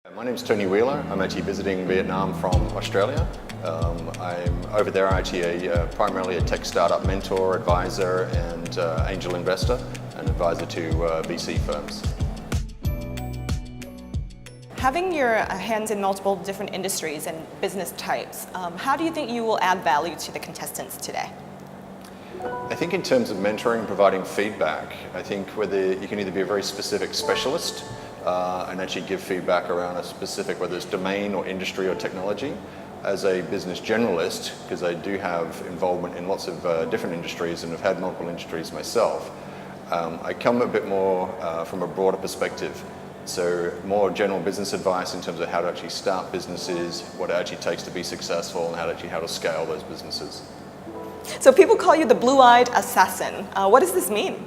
My name's Tony Wheeler. I'm actually visiting Vietnam from Australia. I'm over there actually primarily a tech startup mentor, advisor and angel investor and advisor to VC firms. Having your hands in multiple different industries and business types, how do you think you will add value to the contestants today? I think in terms of mentoring and providing feedback, I think whether you can either be a very specific specialist and actually give feedback around a specific, whether it's domain or industry or technology. As a business generalist, because I do have involvement in lots of different industries and have had multiple industries myself, I come a bit more from a broader perspective. So more general business advice in terms of how to actually start businesses, what it actually takes to be successful, and how to scale those businesses. So people call you the blue-eyed assassin. What does this mean?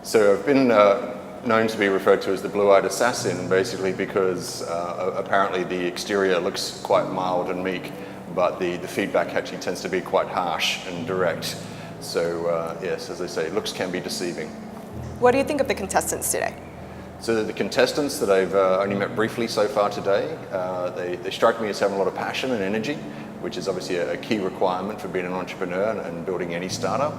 So I've been known to be referred to as the blue-eyed assassin, basically because apparently the exterior looks quite mild and meek, but the feedback actually tends to be quite harsh and direct. So yes, as I say, looks can be deceiving. What do you think of the contestants today? So the contestants that I've only met briefly so far today, they strike me as having a lot of passion and energy, which is obviously a key requirement for being an entrepreneur and building any startup.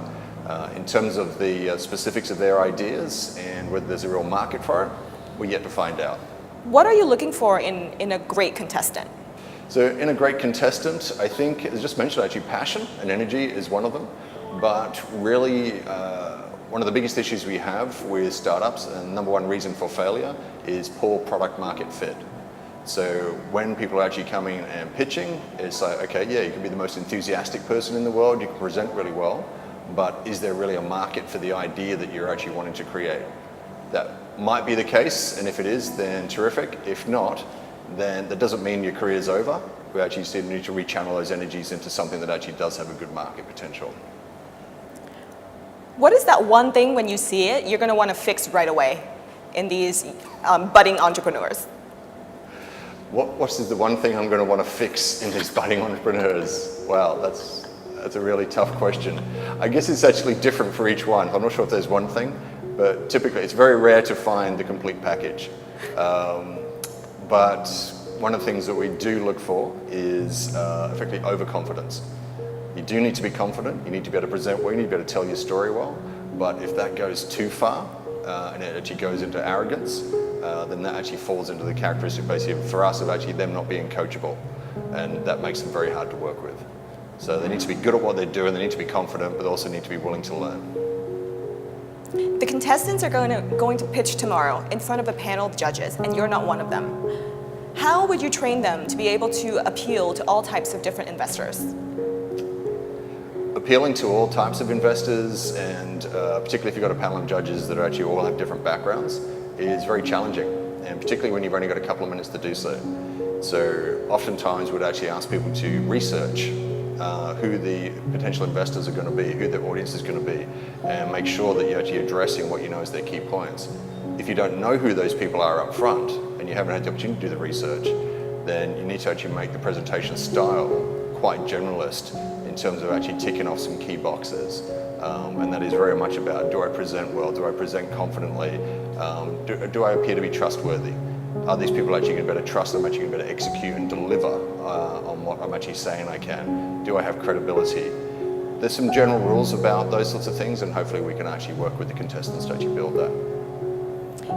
In terms of the specifics of their ideas and whether there's a real market for it, we're yet to find out. What are you looking for in a great contestant? So in a great contestant, I think, as just mentioned, actually passion and energy is one of them. But really, one of the biggest issues we have with startups, and number one reason for failure, is poor product market fit. So when people are actually coming and pitching, it's like, okay, yeah, you can be the most enthusiastic person in the world, you can present really well, but is there really a market for the idea that you're actually wanting to create? That might be the case, and if it is, then terrific. If not, then that doesn't mean your career's over. We actually still need to rechannel those energies into something that actually does have a good market potential. What is that one thing when you see it, you're going to want to fix right away in these budding entrepreneurs? What is the one thing I'm going to want to fix in these budding entrepreneurs? Well, that's a really tough question. I guess it's actually different for each one. I'm not sure if there's one thing, but typically it's very rare to find the complete package. But one of the things that we do look for is effectively overconfidence. You do need to be confident, you need to be able to present well, you need to be able to tell your story well, but if that goes too far and it actually goes into arrogance, then that actually falls into the characteristic basically for us of actually them not being coachable, and that makes them very hard to work with. So they need to be good at what they do and they need to be confident, but also need to be willing to learn. The contestants are going to pitch tomorrow in front of a panel of judges, and you're not one of them. How would you train them to be able to appeal to all types of different investors? Appealing to all types of investors, and particularly if you've got a panel of judges that actually all have different backgrounds, is very challenging, and particularly when you've only got a couple of minutes to do so. So oftentimes we'd actually ask people to research who the potential investors are going to be, who their audience is going to be, and make sure that you're actually addressing what you know as their key points. If you don't know who those people are up front, and you haven't had the opportunity to do the research, then you need to actually make the presentation style quite generalist in terms of actually ticking off some key boxes. And that is very much about, do I present well, do I present confidently, do I appear to be trustworthy? Are these people actually going to better trust them, actually going to better execute and deliver on what I'm actually saying I can? Do I have credibility? There's some general rules about those sorts of things, and hopefully we can actually work with the contestants to actually build that.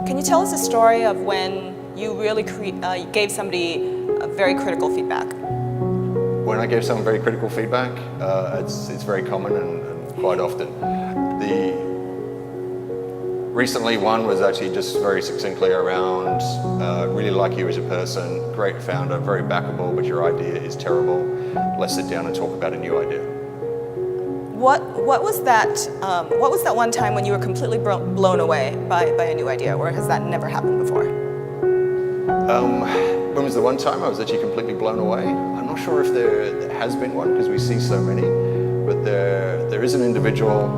Can you tell us a story of when you really gave somebody a very critical feedback? When I gave someone very critical feedback, it's very common and quite often. Recently one was actually just very succinctly around, really like you as a person, great founder, very backable, but your idea is terrible. Let's sit down and talk about a new idea. What was that one time when you were completely blown away by a new idea, or has that never happened before? When was the one time I was actually completely blown away? I'm not sure if there has been one, because we see so many, but there is an individual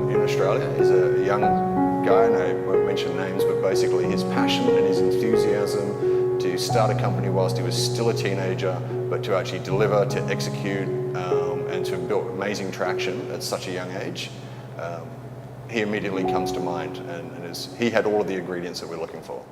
in Australia. He's a young guy, and I won't mention names, but basically his passion and his enthusiasm to start a company whilst he was still a teenager, but to actually deliver, to execute, and to build amazing traction at such a young age, he immediately comes to mind, and he had all of the ingredients that we're looking for.